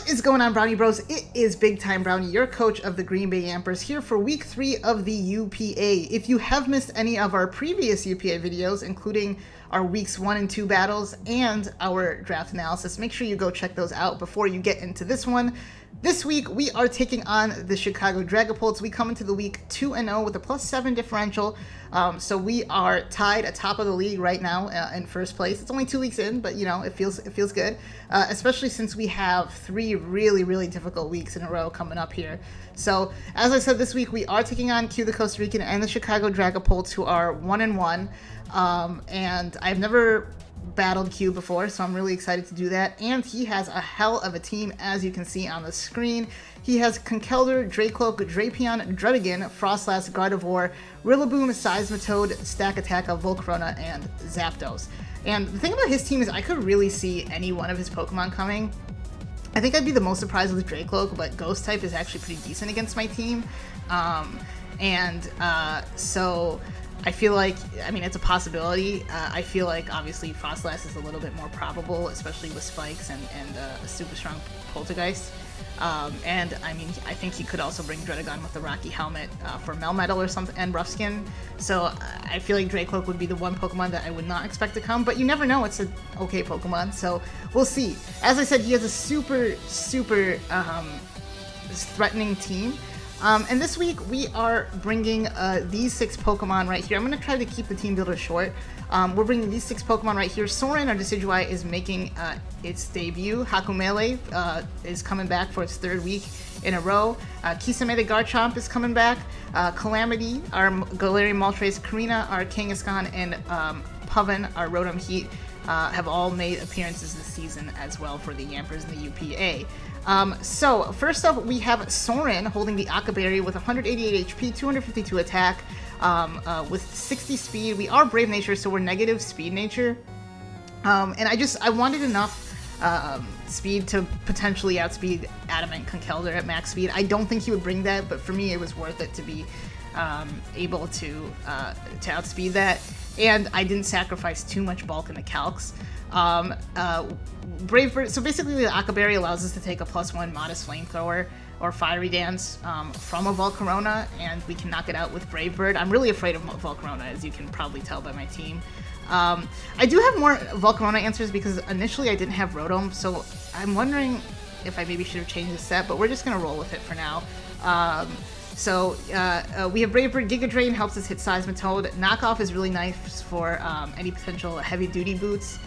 What is going on, Brownie Bros? It is Big Time Brownie, your coach of the Green Bay Yampers, here for week 3 of the UPA. If you have missed any of our previous UPA videos, including our weeks 1 and 2 battles and our draft analysis, make sure you go check those out before you get into this one. This week, we are taking on the Chicago Dragapults. We come into the week 2-0 with a +7 differential. So we are tied atop of the league right now in first place. It's only 2 weeks in, but you know, it feels good, especially since we have 3 really difficult weeks in a row coming up here. So as I said, this week we are taking on QtheCostaRican and the Chicago Dragapults, who are 1-1, and I've never battled Q before, so I'm really excited to do that. And he has a hell of a team, as you can see on the screen. He has Conkeldeo, Dracloak, Drapion, Druddigan, Frostlass, Gardevoir, Rillaboom, Seismitoad, Stakataka, Volcarona, and Zapdos. And the thing about his team is I could really see any one of his Pokemon coming. I think I'd be the most surprised with Dracloak, but Ghost type is actually pretty decent against my team. So I feel like, I mean, it's a possibility. I feel like, obviously, Frostlass is a little bit more probable, especially with Spikes and a super strong Poltergeist. And, I mean, I think he could also bring Druddigon with the Rocky Helmet for Melmetal or something, and Rough Skin. So I feel like Dracloak would be the one Pokemon that I would not expect to come, but you never know. It's an okay Pokemon, so we'll see. As I said, he has a super threatening team. And this week, we are bringing these 6 Pokemon right here. I'm going to try to keep the team builder short. We're bringing these 6 Pokemon right here. Soren, our Decidueye, is making its debut. Hakumele is coming back for its 3rd week in a row. Kisame the Garchomp is coming back. Calamity, our Galarian Moltres, Karina, our Kangaskhan, and Puffin, our Rotom Heat, have all made appearances this season as well for the Yampers and the UPA. So, first up, we have Soren holding the Akaberry with 188 HP, 252 attack, with 60 speed. We are Brave Nature, so we're negative speed nature. And I wanted enough speed to potentially outspeed Adamant Conkeldeo at max speed. I don't think he would bring that, but for me, it was worth it to be able to outspeed that. And I didn't sacrifice too much bulk in the calcs. Brave Bird, so basically the Akaberry allows us to take a +1 modest Flamethrower or Fiery Dance from a Volcarona, and we can knock it out with Brave Bird. I'm really afraid of Volcarona, as you can probably tell by my team. I do have more Volcarona answers because initially I didn't have Rotom, so I'm wondering if I maybe should have changed the set, but we're just going to roll with it for now. We have Brave Bird. Giga Drain helps us hit Seismitoad. Knockoff is really nice for any potential heavy-duty boots.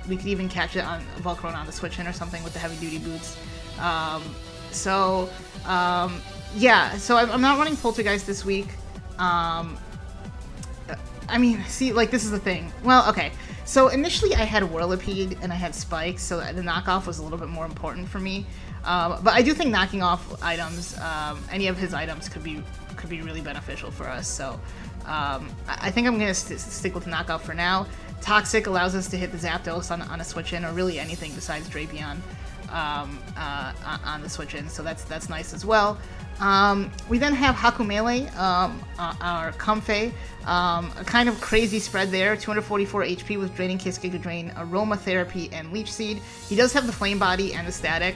We could even catch it on Volcarona on the switch-in or something with the heavy-duty boots. So I'm not running Poltergeist this week. I mean, see, like, this is the thing. Well, okay. So initially I had Whirlipede and I had Spikes, so the knockoff was a little bit more important for me. But I do think knocking off items, any of his items could be really beneficial for us. So I think I'm going to stick with knockoff for now. Toxic allows us to hit the Zapdos on a switch-in, or really anything besides Drapion on the switch-in, so that's nice as well. We then have Hakumele, our Comfey, a kind of crazy spread there, 244 HP with Draining Kiss, Giga Drain, Aromatherapy, and Leech Seed. He does have the Flame Body and the Static,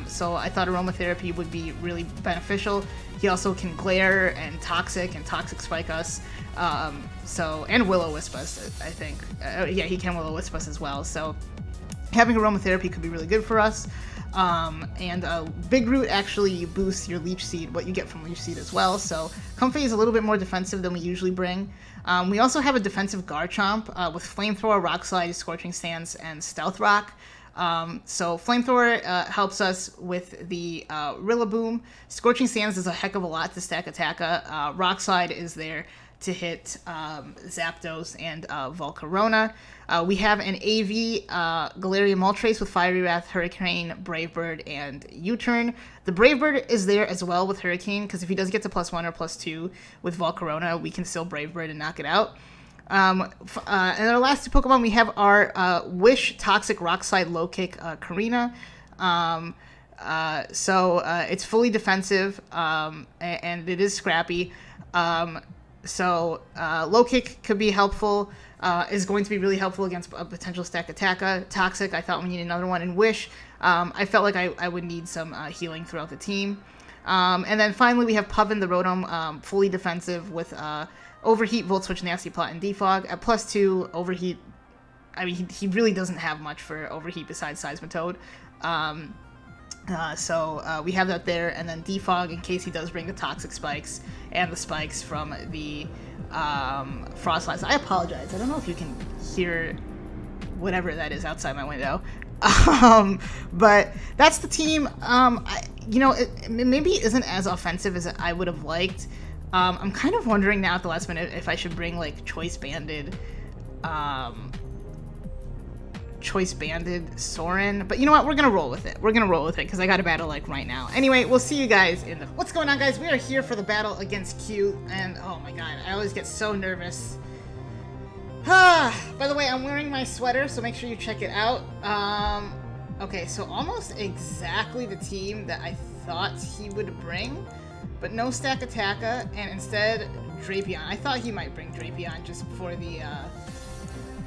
so I thought Aromatherapy would be really beneficial. He also can Glare and Toxic Spike us, and Will-O-Wisp us, I think. Yeah, he can Will-O-Wisp us as well, so having Aromatherapy could be really good for us. Big Root actually boosts your Leech Seed, what you get from Leech Seed as well, so Comfey is a little bit more defensive than we usually bring. We also have a defensive Garchomp with Flamethrower, Rock Slide, Scorching Sands, and Stealth Rock. So Flamethrower helps us with the Rillaboom. Scorching Sands is a heck of a lot to stack Attacka. Rock Slide is there to hit Zapdos and Volcarona. We have an AV Galarian Moltres with Fiery Wrath, Hurricane, Brave Bird, and U-Turn. The Brave Bird is there as well with Hurricane, because if he does get to +1 or +2 with Volcarona, we can still Brave Bird and knock it out. And our last 2 Pokemon, we have our Wish Toxic Rock Slide Low Kick Karina. It's fully defensive, and it is scrappy. So low kick could be helpful. Is going to be really helpful against a potential stack attacker. Toxic, I thought we needed another one. And Wish, I felt like I would need some healing throughout the team. And then finally we have Puffin the Rotom, fully defensive with Overheat, Volt Switch, Nasty Plot, and Defog. At +2, Overheat, I mean, he really doesn't have much for Overheat besides Seismitoad. So we have that there, and then Defog in case he does bring the Toxic Spikes and the Spikes from the Frostlass. I apologize. I don't know if you can hear whatever that is outside my window. But that's the team. It maybe isn't as offensive as I would have liked. I'm kind of wondering now at the last minute if I should bring like Choice Banded Soren, but you know what, we're gonna roll with it because I got a battle like right now. Anyway, we'll see you guys in the... What's going on, guys? We are here for the battle against Q, and oh my god, I always get so nervous. By the way, I'm wearing my sweater, so make sure you check it out. Okay, so almost exactly the team that I thought he would bring, but no Stack Attacker, and instead Drapion. I thought he might bring Drapion just for the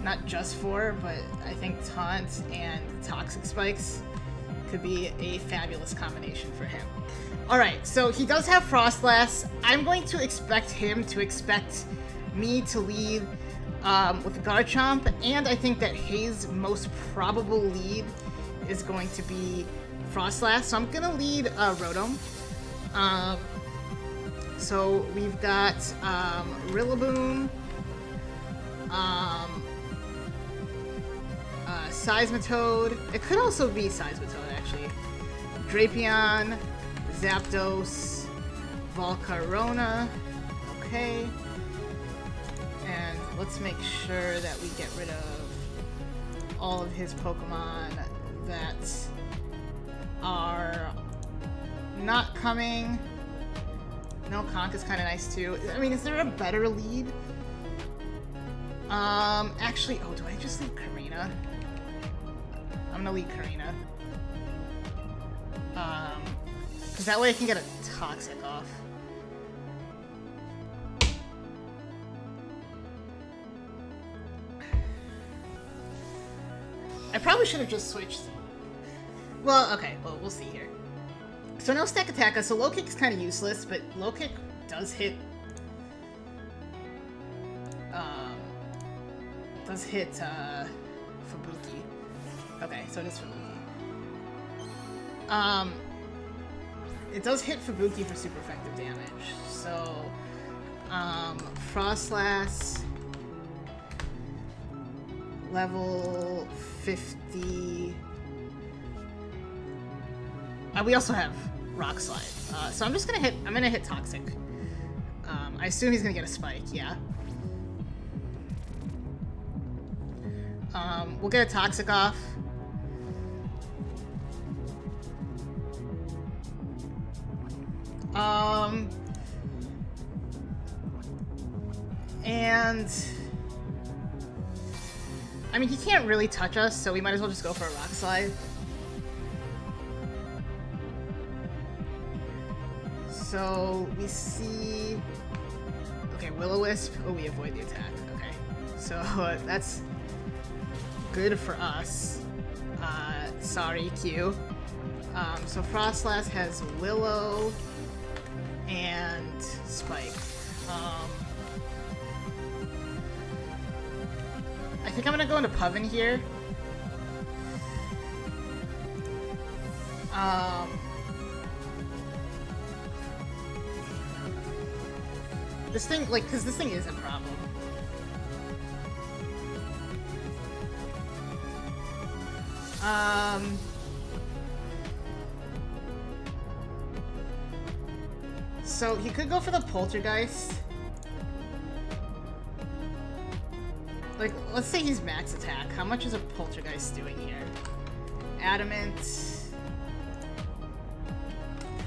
not just for, but I think Taunt and Toxic Spikes could be a fabulous combination for him. Alright, so he does have Frostlass. I'm going to expect him to expect me to lead with Garchomp, and I think that his most probable lead is going to be Frostlass, so I'm going to lead Rotom. So we've got Rillaboom, Seismitoad. It could also be Seismitoad, actually. Drapion, Zapdos, Volcarona. Okay. And let's make sure that we get rid of all of his Pokemon that are not coming. No, Conk is kind of nice too. I mean, is there a better lead? Actually, oh, do I just leave Karina? I'm gonna lead Karina. Because that way I can get a Toxic off. I probably should have just switched. Well, okay, well, we'll see here. So no Stack Attacker, so Low Kick is kind of useless, but Low Kick does hit... Fubuki. Okay, so it is Fubuki. It does hit Fubuki for super effective damage. So, Frostlass, level 50. We also have Rock Slide. So I'm just gonna hit. I'm gonna hit Toxic. I assume he's gonna get a Spike. Yeah. We'll get a Toxic off. And I mean, he can't really touch us, so we might as well just go for a Rock Slide. So we see, okay, Will-O-Wisp. Oh, we avoid the attack. Okay, so that's good for us. Sorry, Q. So Frostlass has Willow and Spike. I think I'm gonna go into Puffin here. This thing, like, because this thing is a problem. So he could go for the Poltergeist. Like, let's say he's max attack. How much is a Poltergeist doing here? Adamant.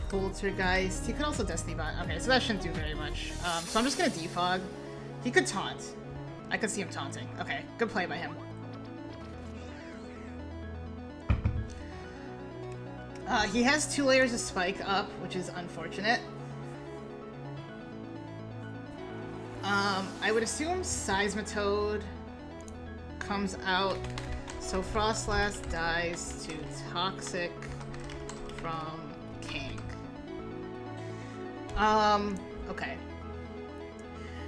Poltergeist. He could also Destiny Bond. Okay, so that shouldn't do very much. So I'm just gonna defog. He could taunt. I could see him taunting. Okay, good play by him. He has 2 layers of Spike up, which is unfortunate. I would assume Seismitoad comes out, so Frostlass dies to Toxic from King. Okay.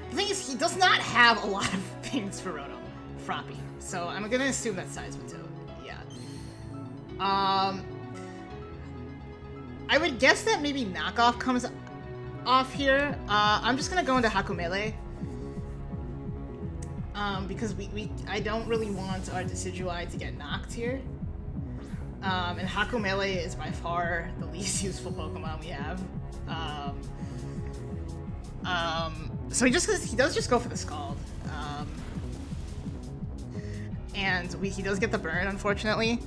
The thing is, he does not have a lot of things for Rotom. Froppy. So I'm gonna assume that's Seismitoad. Yeah. I would guess that maybe Knockoff comes off here. I'm just gonna go into Hakumele. Because I don't really want our Decidueye to get knocked here. And Hakumele is by far the least useful Pokemon we have. So he does just go for the Scald. And he does get the burn, unfortunately.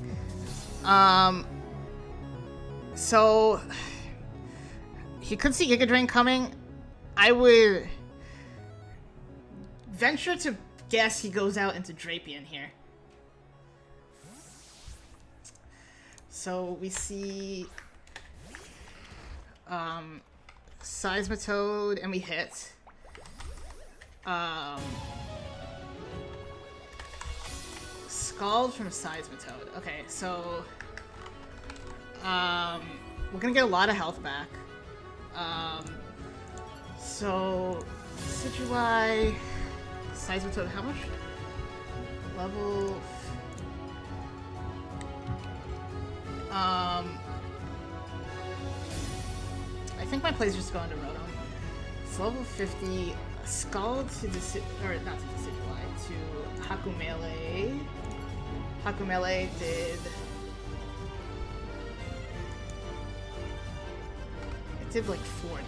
So he could see Giga Drain coming. I would venture to guess he goes out into Drapion here. So we see Seismitoad and we hit. Scald from Seismitoad. Okay, so we're gonna get a lot of health back. So Decidueye, Seismitoad, how much? Level. I think my play's just going to Rotom. It's level 50. Scald to not to Decidueye, to Hakumele. Hakumele did. It did like 40.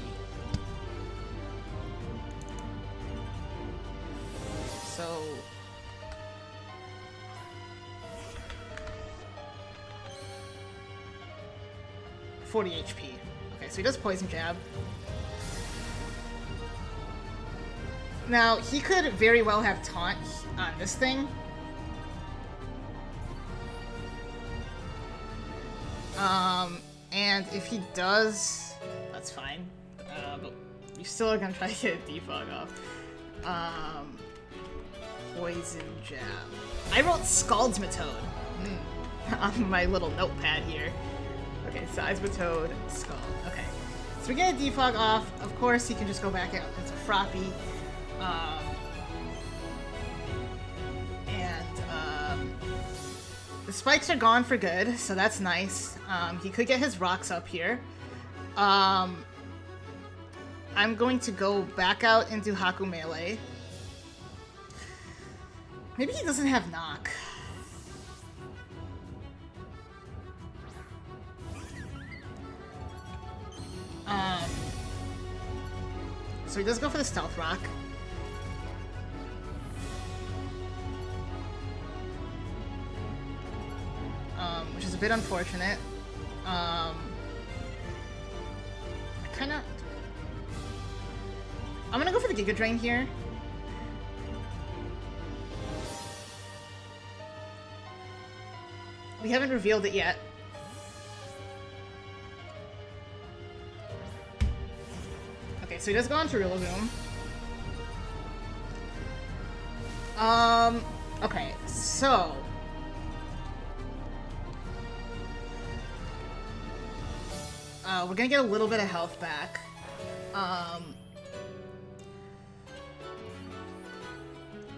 So 40 HP. Okay, so he does Poison Jab. Now, he could very well have Taunt on this thing. And if he does, that's fine. But we still are gonna try to get a defog off. Poison Jab. I wrote Scaldsmatoad on my little notepad here. Okay, Seismitoad, Scald. Okay, so we get a defog off. Of course, he can just go back out into Froppy. The spikes are gone for good, so that's nice. He could get his rocks up here. I'm going to go back out into Hakumele. Maybe he doesn't have knock. So he does go for the Stealth Rock. Which is a bit unfortunate. I'm gonna go for the Giga Drain here. We haven't revealed it yet. Okay, so he does go on to Rillaboom. Okay, so we're gonna get a little bit of health back.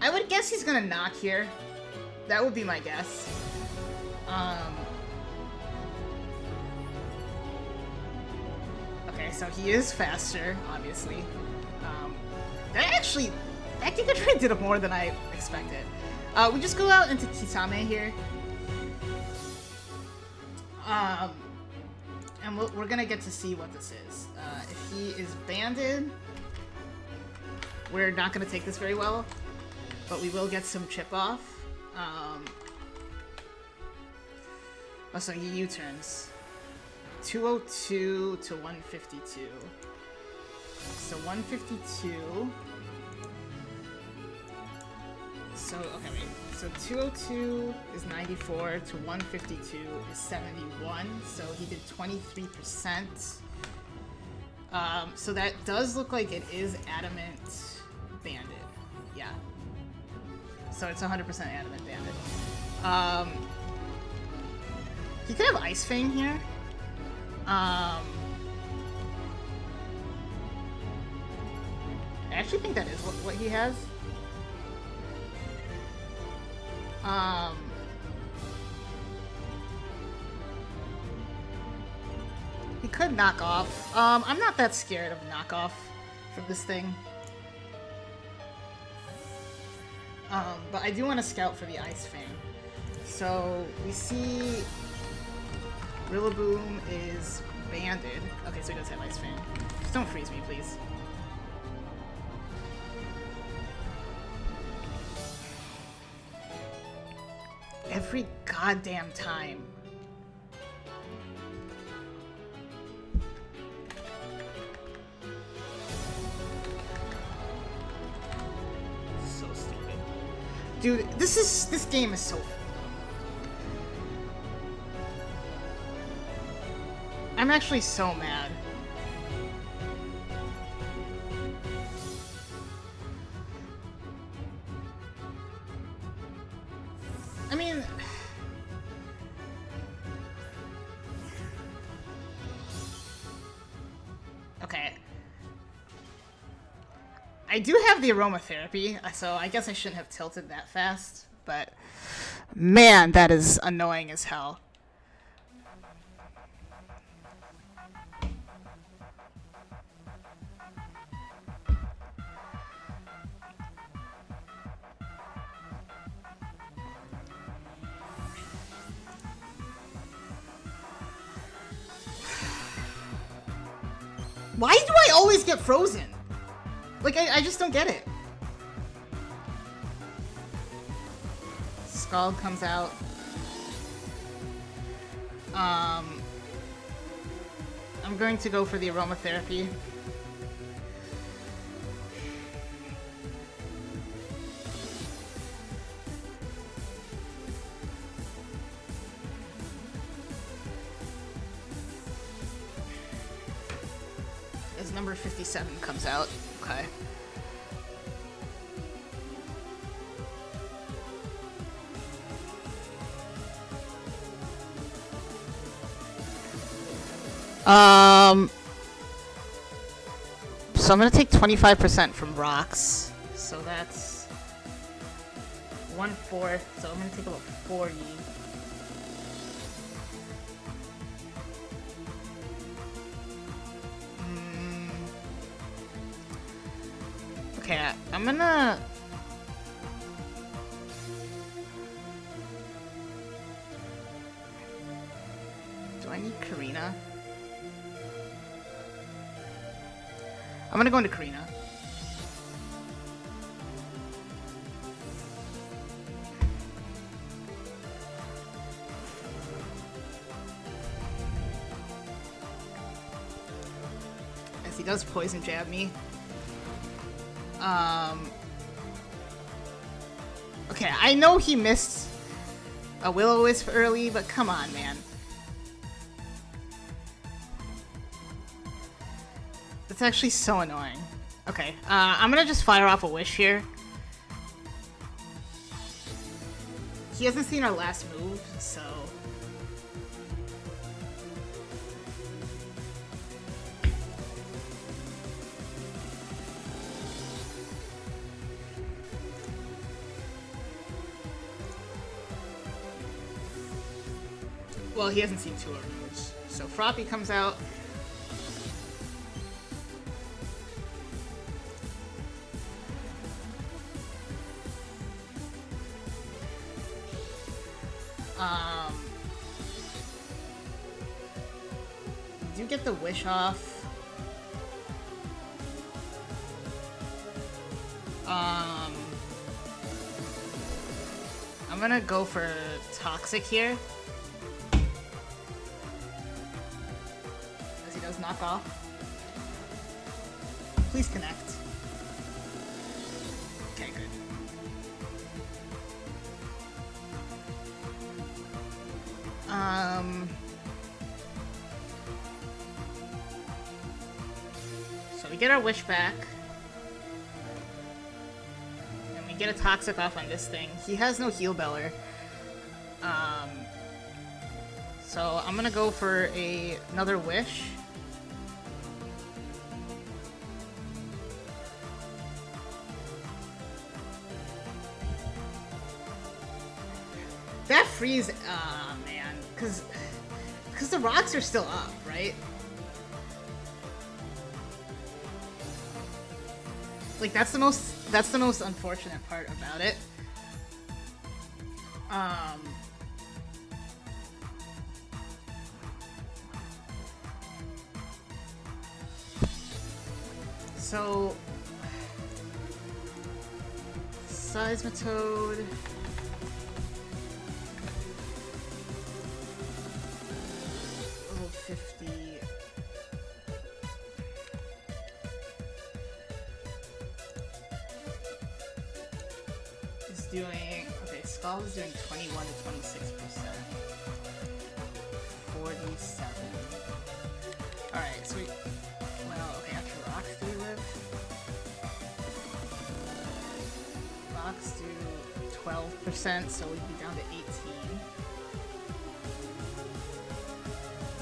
I would guess he's gonna knock here. That would be my guess. Okay, so he is faster, obviously. That Giga Drain did it more than I expected. We just go out into Kisame here. And we're gonna get to see what this is. If he is banded, we're not gonna take this very well, but we will get some chip off. So he U-turns. 202 to 152. So 152. So, okay, wait. So 202 is 94 to 152 is 71. So he did 23%. So that does look like it is Adamant Banded. so it's 100% Adamant Bandit. He could have Ice Fang here. I actually think that is what he has. He could knock off. I'm not that scared of knockoff from this thing. But I do want to scout for the Ice Fang. So we see Rillaboom is banded. Okay, so he does have Ice Fang. Just don't freeze me, please. Every goddamn time. So stupid. Dude, this game is so fun. I'm actually so mad. I mean, okay. I do have the aromatherapy, so I guess I shouldn't have tilted that fast, but man, that is annoying as hell. Why do I always get frozen? Like, I just don't get it. Scald comes out. I'm going to go for the aromatherapy. Number 57 comes out. Okay. So I'm gonna take 25% from rocks. So that's 1/4. So I'm gonna take about 40. Okay, I'm gonna... Do I need Karina? I'm gonna go into Karina. As he does poison jab me. Okay, I know he missed a Will-O-Wisp early, but come on, man. That's actually so annoying. Okay, I'm gonna just fire off a Wish here. He hasn't seen our last move, so... Well, he hasn't seen two of our moves. So Froppy comes out. Do get the Wish off. I'm gonna go for Toxic here. As he does knock off. Please connect. Okay, good. So we get our Wish back. And we get a Toxic off on this thing. He has no Heal Beller. So I'm gonna go for another Wish. That freeze, man, because the rocks are still up, right? Like that's the most unfortunate part about it. So Seismitoad. Level 50. Is doing okay, Skull is doing 21 to 26%. 47. Alright, so well, okay, after rocks do we live? Rocks do 12%, so we'd be down to 18.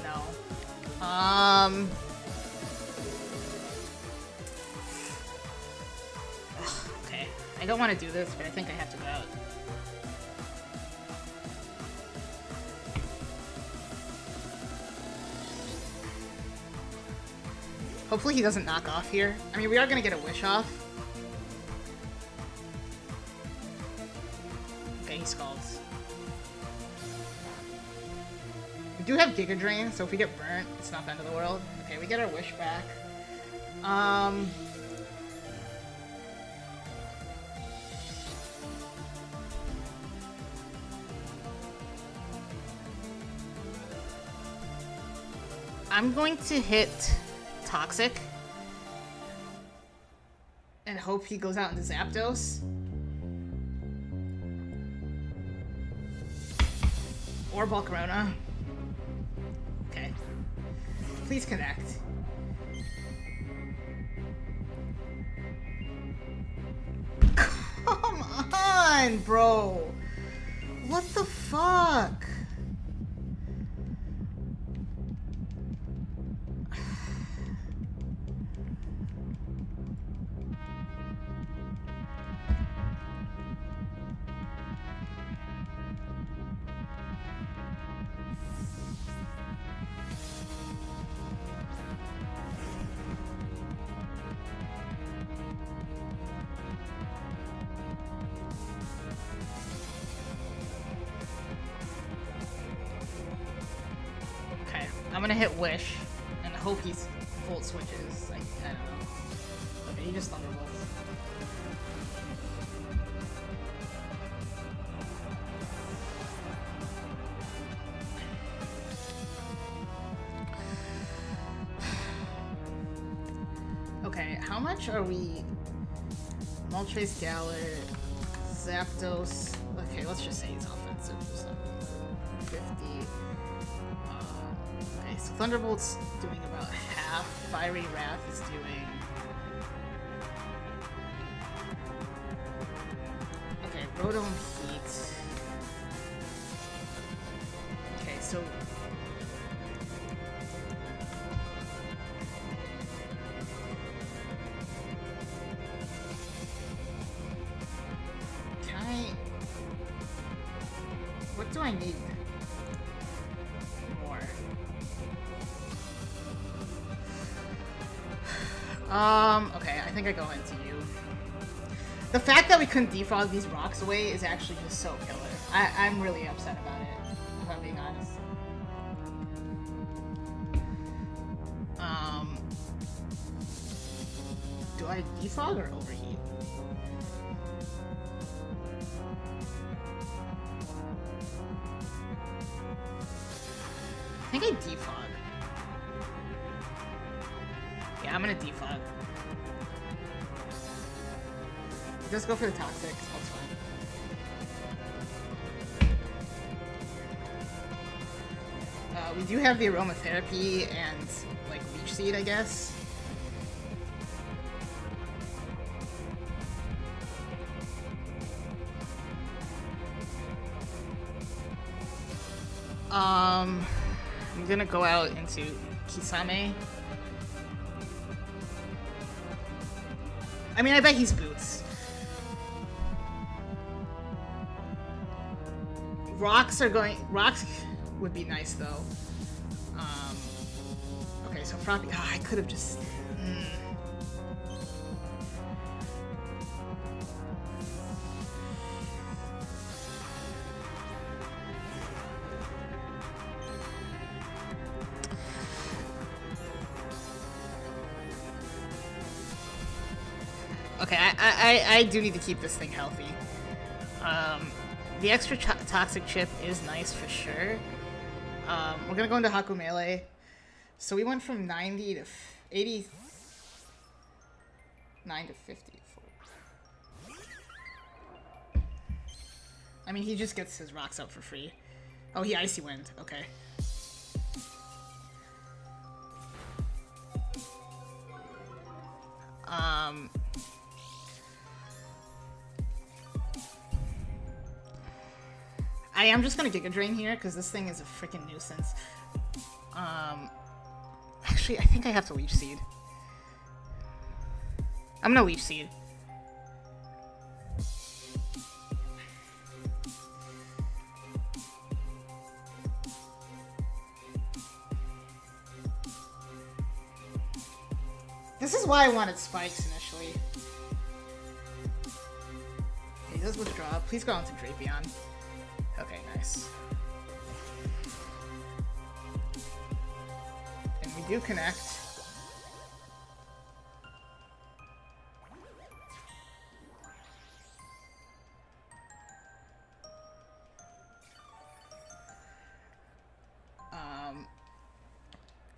No. Okay. I don't want to do this, but I think I have to go out. Hopefully he doesn't knock off here. I mean, we are going to get a Wish off. Okay, he Scalds. We do have Giga Drain, so if we get burnt, it's not the end of the world. Okay, we get our Wish back. I'm going to hit Toxic and hope he goes out into Zapdos. Or Volcarona. Okay. Please connect. Come on, bro! What the fuck? I'm gonna hit Wish and hope he Volt switches. I don't know. Okay, he just Thunderbolts. Okay, how much are we? Moltres, Galar, Zapdos. Okay, let's just say he's offensive. So 50. So Thunderbolt's doing about half. Fiery Wrath is doing... Okay, Rotom Heat. Okay, so... Can I... What do I need? Okay, I think I go into you. The fact that we couldn't defrog these rocks away is actually just so killer. I'm really upset about it, if I'm being honest. Do I defrog or overheat? I think I defrog. Yeah, I'm gonna defog. Just go for the Toxic. That's fine. We do have the Aromatherapy and, like, Leech Seed, I guess. I'm gonna go out into Kisame. I mean, I bet he's Boots. Rocks would be nice though. Okay, so Froppy. Oh, I could have just. Okay, I do need to keep this thing healthy. The extra toxic chip is nice for sure. We're gonna go into Haku Melee. So we went from 90 to 89 to 54. I mean, he just gets his rocks out for free. Oh, he Icy Wind. Okay. I am just gonna Giga Drain here because this thing is a freaking nuisance. Actually, I think I have to Leech Seed. I'm gonna Leech Seed. This is why I wanted Spikes initially. He does withdraw. Please go on to Drapion. Okay, nice. And we do connect.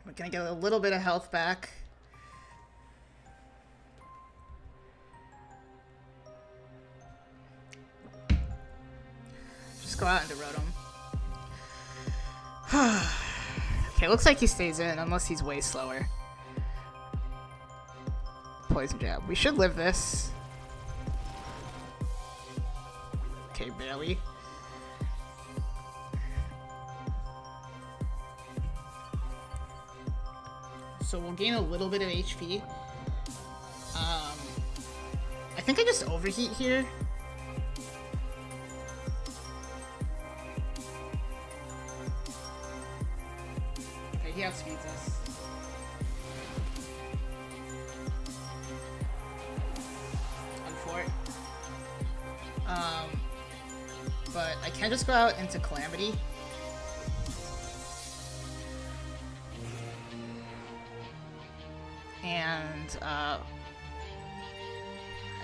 We're gonna get a little bit of health back. Go out into Rotom. Okay, looks like he stays in unless he's way slower. Poison Jab. We should live this. Okay, barely. So we'll gain a little bit of HP. I think I just overheat here. He outspeeds us. Unfort. But I can just go out into Calamity. And, I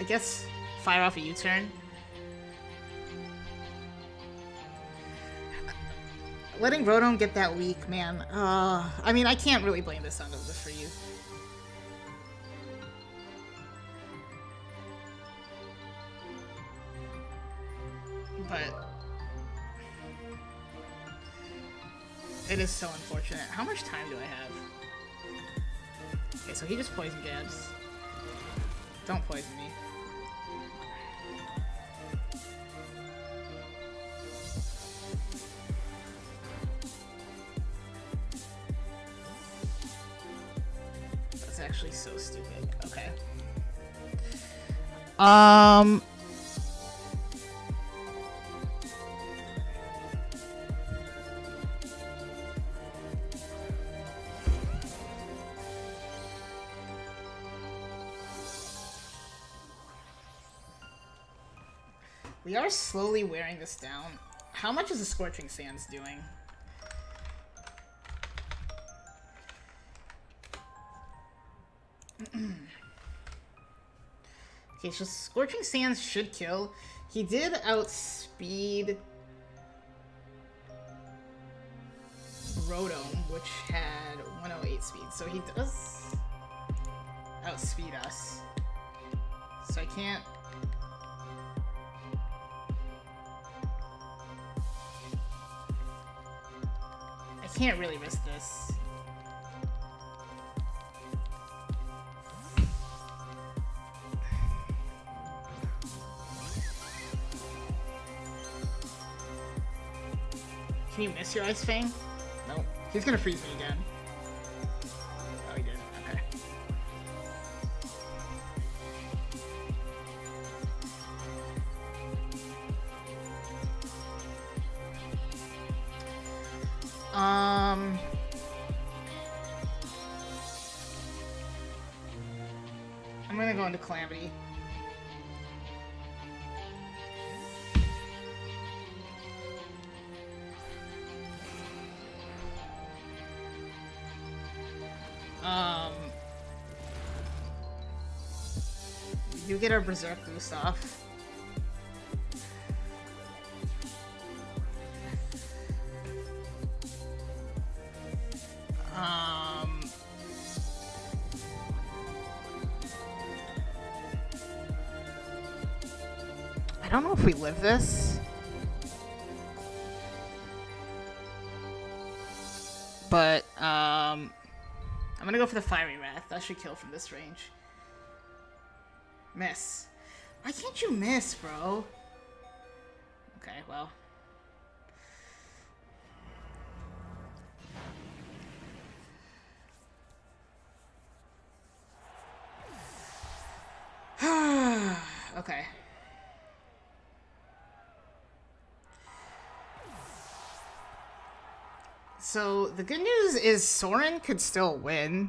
guess fire off a U-turn. Letting Rotom get that weak, man. I mean, I can't really blame this on the freeze. But it is so unfortunate. How much time do I have? Okay, so he just Poison Jabs. Don't poison me. Actually so stupid. Okay. We are slowly wearing this down. How much is the Scorching Sands doing? Okay, so Scorching Sands should kill. He did outspeed Rotom, which had 108 speed, so he does outspeed us. So I can't... I can't really risk this. Can you miss your Ice Fang? Nope. He's gonna freeze me again. Oh, he did. Okay. I'm gonna go into Calamity. You get our Berserk boost off. I don't know if we live this. But, I'm gonna go for the Fiery Wrath. That should kill from this range. Miss. Why can't you miss, bro? Okay, well. Okay. So, the good news is Soren could still win.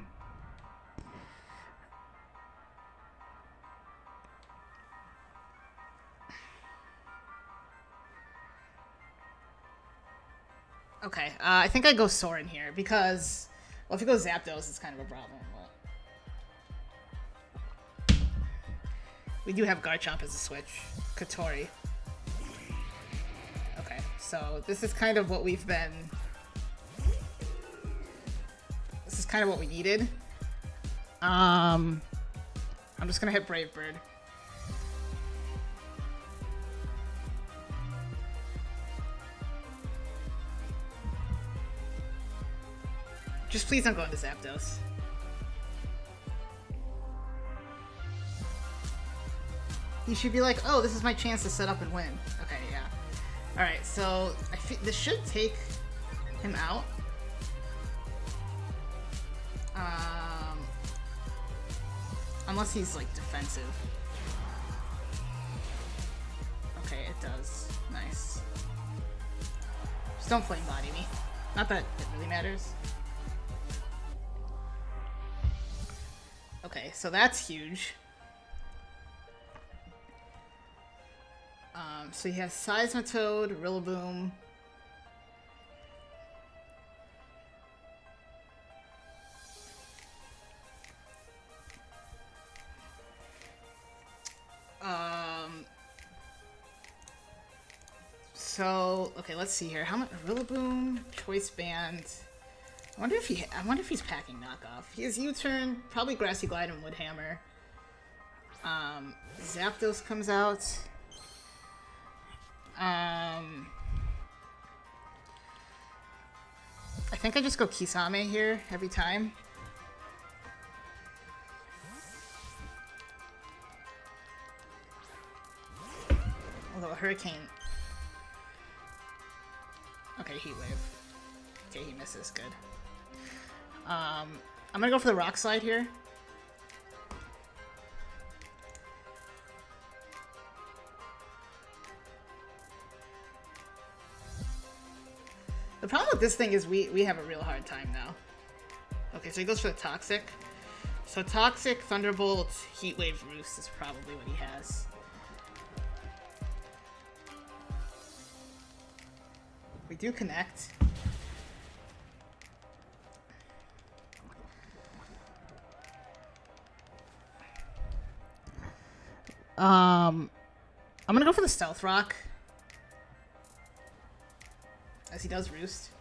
Okay, I think I go Soren here because, well, if you go Zapdos, it's kind of a problem. But we do have Garchomp as a switch. Katori. Okay, so this is kind of what we've been. This is kind of what we needed. I'm just gonna hit Brave Bird. Just please don't go into Zapdos. He should be like, oh, this is my chance to set up and win. Okay, yeah. Alright, so this should take him out. Unless he's, like, defensive. Okay, it does. Nice. Just don't Flame Body me. Not that it really matters. Okay, so that's huge. So he has Seismitoad, Rillaboom. So okay, let's see here. How much Rillaboom, Choice Band. I wonder if he's packing knockoff. He has U-turn, probably Grassy Glide and Woodhammer. Zapdos comes out. I think I just go Kisame here every time. Although a Hurricane. Okay, Heat Wave. Okay, he misses. Good. I'm gonna go for the Rock Slide here. The problem with this thing is we have a real hard time now. Okay, so he goes for the Toxic. So Toxic, Thunderbolt, Heat Wave, Roost is probably what he has. We do connect. I'm gonna go for the Stealth Rock. As he does Roost.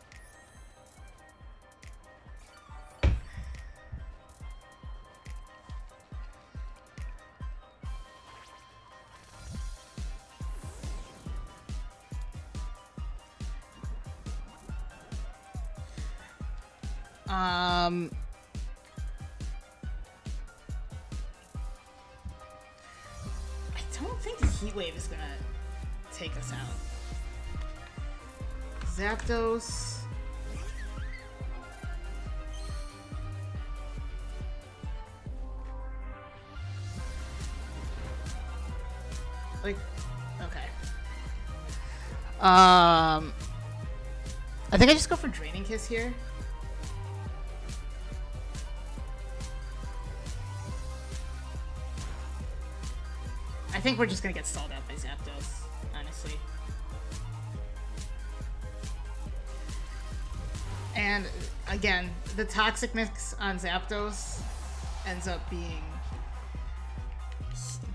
I don't think the Heat Wave is gonna take us out. Zapdos. Like, okay. I think I just go for Draining Kiss here. I think we're just gonna get stalled out by Zapdos, honestly. And again, the Toxic mix on Zapdos ends up being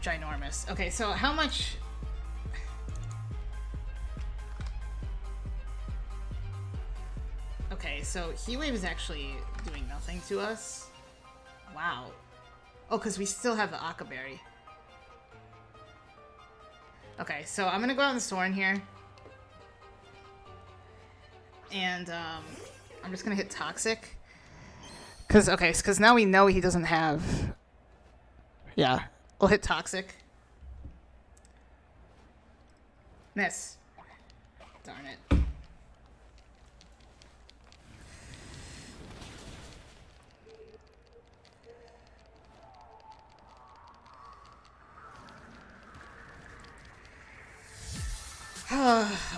ginormous. Okay, so how much... Okay, so Heat Wave is actually doing nothing to us. Wow. Oh, because we still have the Aqua Berry. Okay, so I'm gonna go out on the Sorin here. And, I'm just gonna hit Toxic. Because now we know he doesn't have... Yeah, we'll hit Toxic. Miss. Darn it.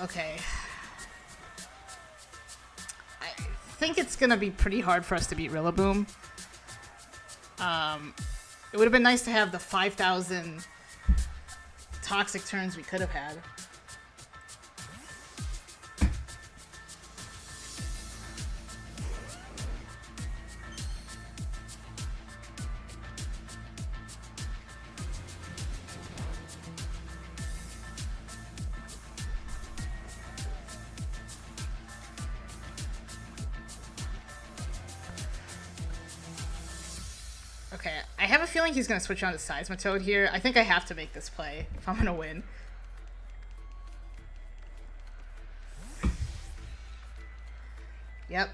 Okay. I think it's gonna be pretty hard for us to beat Rillaboom. It would have been nice to have the 5,000 Toxic turns we could have had. Okay, I have a feeling he's going to switch on to Seismitoad here. I think I have to make this play if I'm going to win. Yep.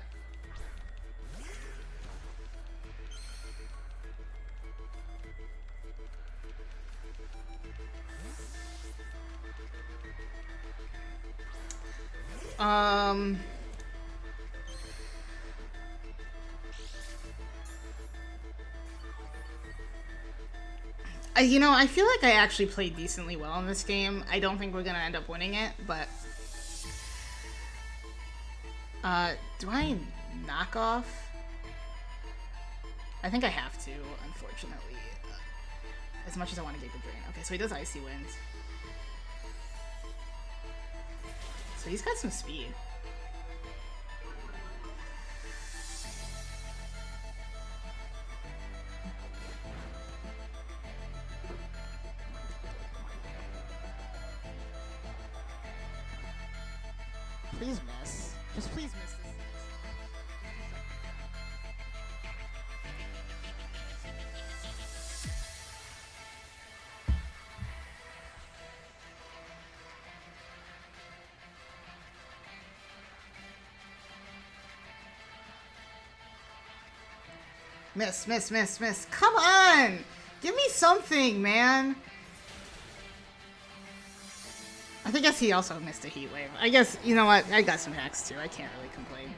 You know, I feel like I actually played decently well in this game. I don't think we're gonna end up winning it, but... do I knock off? I think I have to, unfortunately. As much as I want to get the Drain. Okay, so he does Icy Wind. So he's got some speed. Please miss. Just please miss this. Miss, miss, miss, miss. Come on! Give me something, man! I guess he also missed a Heat Wave. I guess, you know what? I got some hacks too. I can't really complain.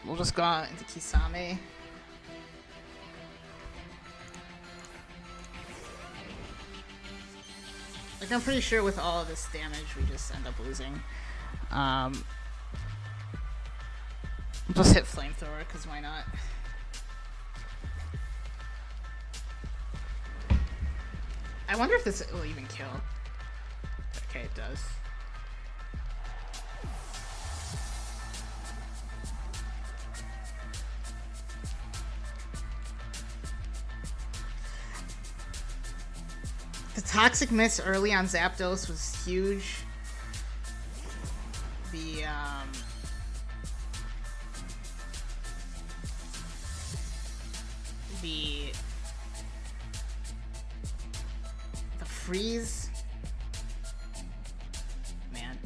We'll just go out into Kisame. Like, I'm pretty sure with all of this damage, we just end up losing. We'll just hit Flamethrower, because why not? I wonder if this will even kill. Okay, it does. The Toxic miss early on Zapdos was huge. The freeze. Man.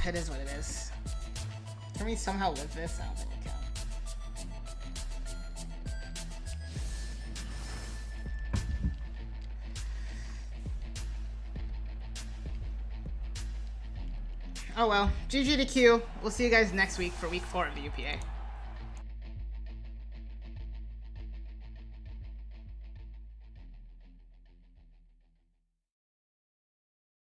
It is what it is. Can we somehow live this? I don't think we can. Oh well. GG to Q. We'll see you guys next week for week 4 of the UPA.